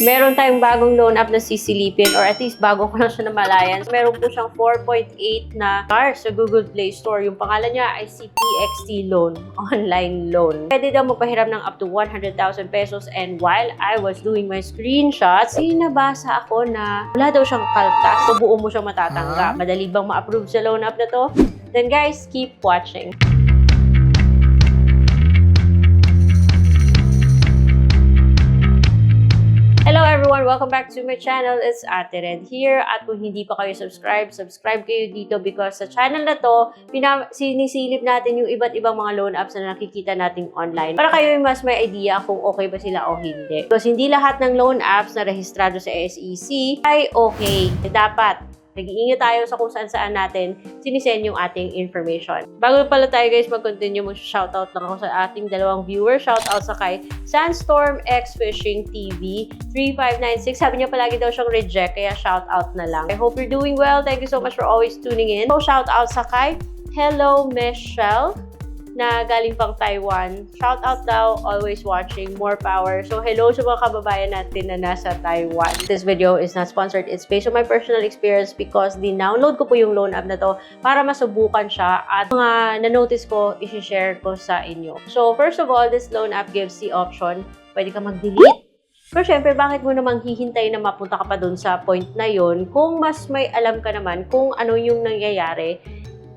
Meron tayong bagong loan app na sisilipin or at least bago ko lang siya namalayan. Meron po siyang 4.8 na stars sa Google Play Store. Yung pangalan niya ay CPXT Loan, online loan. Pwede daw magpahiram ng up to 100,000 pesos, and while I was doing my screenshots, nabasa ako na wala daw siyang kaltas, so buo mo siyang matatanggap. Madali bang ma-approve sa loan app na to? Then guys, keep watching. Hello everyone! Welcome back to my channel. It's Ate Red here. At kung hindi pa kayo subscribe kayo dito because sa channel na to, sinisilip natin yung iba't ibang mga loan apps na nakikita natin online para kayo mas may idea kung okay ba sila o hindi. Because hindi lahat ng loan apps na rehistrado sa SEC ay okay. Dapat nag-iingat tayo sa kung saan natin sinisend yung ating information. Bago pala tayo guys mag-continue, mag-shoutout lang ako sa ating dalawang viewers. Shoutout sa kay Sandstorm X Fishing TV 3596. Sabi niya palagi daw siyang reject, kaya shoutout na lang. I hope you're doing well. Thank you so much for always tuning in. So shoutout sa kay Hello Michelle na galing pang Taiwan. Shout out daw, always watching, more power. So hello sa mga kababayan natin na nasa Taiwan. This video is not sponsored. It's based on my personal experience because din-download ko po yung loan app na to para masubukan siya at mga na-notice ko, isi-share ko sa inyo. So first of all, this loan app gives the option, pwede ka mag-delete. Pero syempre, bakit mo namang hihintay na mapunta ka pa dun sa point na yon kung mas may alam ka naman kung ano yung nangyayari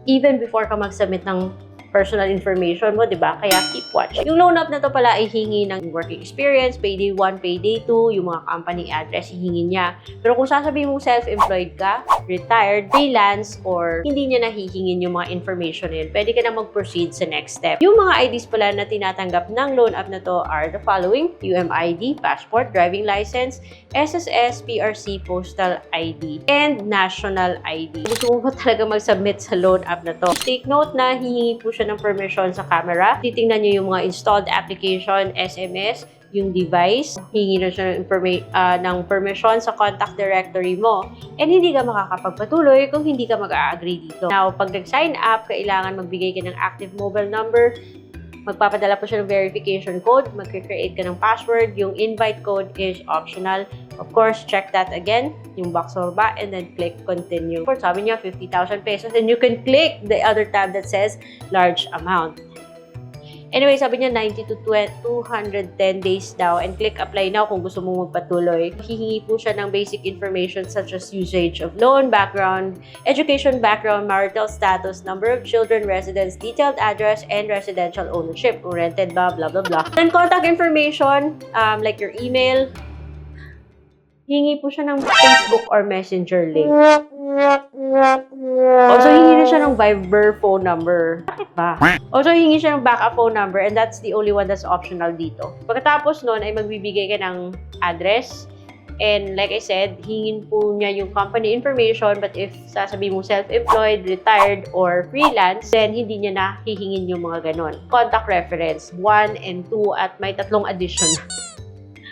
even before ka mag-submit ng personal information mo, di ba? Kaya keep watching. Yung loan app na to pala ay hingi ng working experience, payday 1, payday 2, yung mga company address, hihingi niya. Pero kung sasabihin mo self-employed ka, retired, freelance, or hindi niya nahihingin yung mga information na yun, pwede ka na mag-proceed sa next step. Yung mga IDs pala na tinatanggap ng loan app na to are the following: UMID, passport, driving license, SSS, PRC, postal ID, and national ID. Gusto mo ba talaga mag-submit sa loan app na to? Take note na hihingi po siya ng permission sa camera. Titingnan niyo yung mga installed application, SMS, yung device. Hingi na siya ng permission sa contact directory mo. And hindi ka makakapagpatuloy kung hindi ka mag-a-agree dito. Now, pag nag-sign up, kailangan magbigay ka ng active mobile number. Magpapadala po siya ng verification code. Mag-create ka ng password. Yung invite code is optional. Of course, check that again, yung box sa baba, and then click continue. For sabi niya, 50,000 pesos, and you can click the other tab that says large amount. Anyway, sabi niya 90 to 210 days daw, and click apply now kung gusto mong magpatuloy. Hihingi po siya ng basic information such as usage of loan, background, education background, marital status, number of children, residence, detailed address, and residential ownership. Kung rented ba, blah, blah, blah. And contact information, like your email. Hingi po siya ng Facebook or Messenger link. Also, hingi na siya ng Viber phone number. Bakit ba? Also, hingi siya ng backup phone number, and that's the only one that's optional dito. Pagkatapos nun, ay magbibigay ka ng address. And like I said, hingin po niya yung company information, but if sasabihin mo self-employed, retired, or freelance, then hindi niya na hihingin yung mga ganon. Contact reference, 1 and 2, at may 3 addition.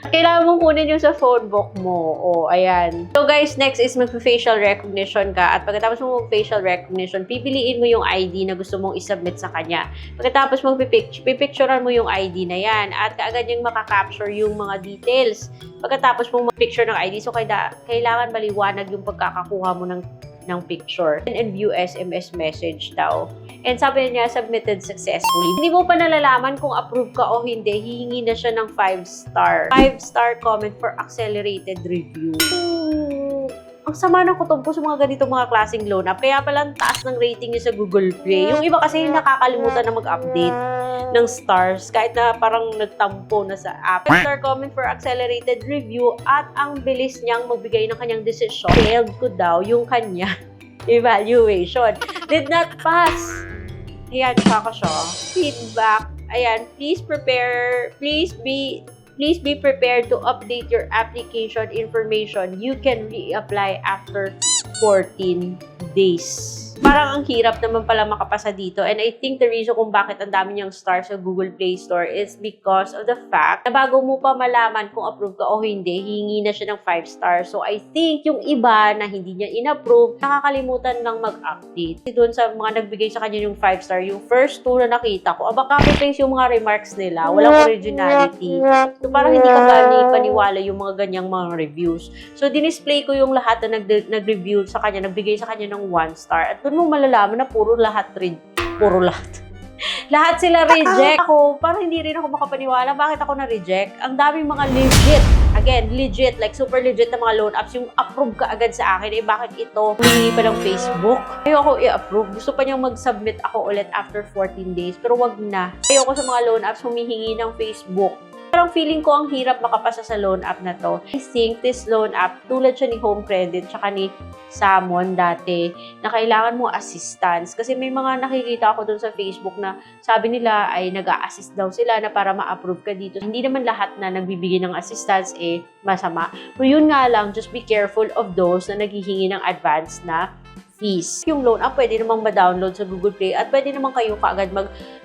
Kailangan mong kunin yung sa phone book mo. O, ayan. So guys, next is mag-facial recognition ka. At pagkatapos mo mag-facial recognition, pipiliin mo yung ID na gusto mong isubmit sa kanya. Pagkatapos pipicturean mo yung ID na yan. At kaagad yung makaka-capture yung mga details. Pagkatapos mo mag-picture ng ID, so kailangan maliwanag yung pagkakakuha mo ng picture. And view SMS message daw. And sabi niya, submitted successfully. Hindi mo pa nalalaman kung approve ka o hindi, hihingi na siya ng 5-star. 5-star comment for accelerated review. Ang sama ng kutob ko sa mga ganitong mga klaseng loan app. Kaya pala ang taas ng rating niya sa Google Play. Yung iba kasi nakakalimutan na mag-update ng stars kahit na parang nagtampo na sa app. 5-star comment for accelerated review at ang bilis niyang magbigay ng kanyang decision. Failed ko daw yung kanya evaluation. Did not pass. Ayan, kaka siya. Feedback. Ayan, please be prepared to update your application information. You can reapply after 14 days. parang ang hirap naman pala makapasa dito. And I think the reason kung bakit ang dami niyang stars sa Google Play Store is because of the fact na bago mo pa malaman kung approve ka o hindi, hihingi na siya ng 5 stars. So I think yung iba na hindi niya in-approve, nakakalimutan lang mag-update. Doon sa mga nagbigay sa kanya yung 5 star, yung first 2 na nakita ko, copy-paste yung mga remarks nila, walang originality. So parang hindi ka paniwala yung mga ganyang mga reviews. So dinisplay ko yung lahat na nag-review sa kanya, nagbigay sa kanya ng 1 star. At doon mo malalaman na puro lahat. Lahat sila reject. Ako, parang hindi rin ako makapaniwala. Bakit ako na-reject? Ang daming mga legit. Again, legit. Like, super legit na mga loan apps. Yung approve ka agad sa akin. Eh, bakit ito? Hindi pa ng Facebook. Ayoko i-approve. Gusto pa niyang mag-submit ako ulit after 14 days. Pero wag na. Ayoko sa mga loan apps humihingi ng Facebook. Parang feeling ko ang hirap makapasa sa loan app na to. I think this loan app, tulad siya ni Home Credit tsaka ni Salmon dati, na kailangan mo assistance. Kasi may mga nakikita ako dun sa Facebook na sabi nila ay nag-a-assist daw sila na para ma-approve ka dito. Hindi naman lahat na nagbibigay ng assistance masama. Pero yun nga lang, just be careful of those na naghihingi ng advance na fees. Yung loan app, pwede namang ma-download sa Google Play at pwede naman kayo kaagad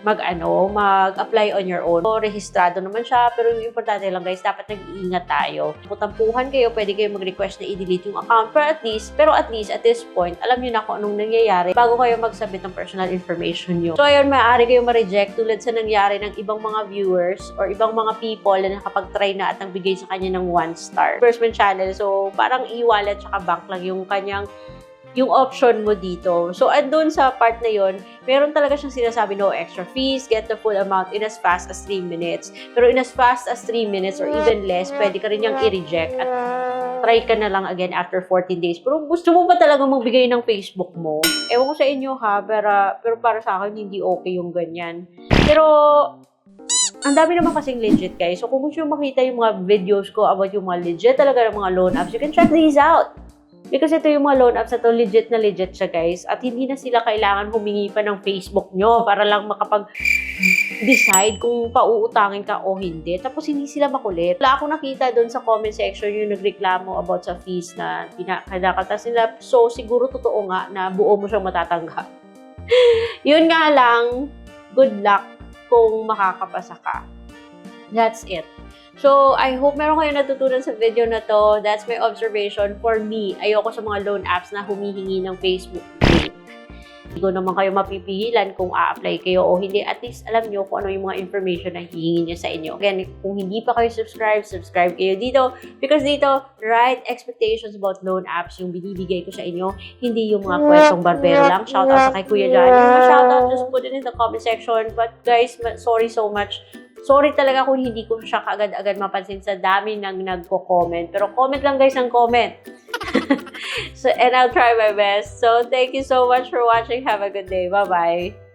mag-apply on your own. So, rehistrado naman siya, pero yung importante lang guys, dapat nag-iingat tayo. Putampuhan kayo, pwede kayo mag-request na i-delete yung account, pero at least at this point, alam nyo na kung anong nangyayari bago kayo mag-submit ng personal information nyo. So, ayun, maaari kayo ma-reject tulad sa nangyari ng ibang mga viewers or ibang mga people na nakapag-try na at nagbigay sa kanya ng 1 star. Disbursement channel, so parang e-wallet tsaka bank lang yung option mo dito. So, andun sa part na yon, meron talaga siyang sinasabi, no extra fees, get the full amount in as fast as 3 minutes. Pero in as fast as 3 minutes or even less, pwede ka rin niyang i-reject at try ka na lang again after 14 days. Pero gusto mo ba talaga magbigay ng Facebook mo? Ewan ko sa inyo ha, pero para sa akin, hindi okay yung ganyan. Pero, ang dami naman kasing legit guys. So, kung gusto nyo makita yung mga videos ko about yung mga legit talaga ng mga loan apps, you can check these out. Because ito yung mga loan apps na to, legit siya guys. At hindi na sila kailangan humingi pa ng Facebook nyo para lang makapag-decide kung pauutangin ka o hindi. Tapos hindi sila makulit. Wala akong nakita doon sa comment section yung nagreklamo about sa fees na kinakatas nila. So siguro totoo nga na buo mo siyang matatanggap. Yun nga lang, good luck kung makakapasa ka. That's it. So, I hope meron kayo natutunan sa video na to. That's my observation for me. Ayoko sa mga loan apps na humihingi ng Facebook link. Hindi ko naman kayo mapipigilan kung a-apply kayo o hindi. At least alam nyo kung ano yung mga information na hihingi nyo sa inyo. Again, kung hindi pa kayo subscribe kayo dito. Because dito, right expectations about loan apps yung binibigay ko sa inyo. Hindi yung mga kwentong barbero lang. Shoutout sa kay Kuya John. Yung mga shoutout, just put it in the comment section. But guys, sorry so much. Sorry talaga kung hindi ko siya kaagad-agad mapansin sa dami ng nagko-comment. Pero comment lang guys ng comment. So, and I'll try my best. So, thank you so much for watching. Have a good day. Bye-bye.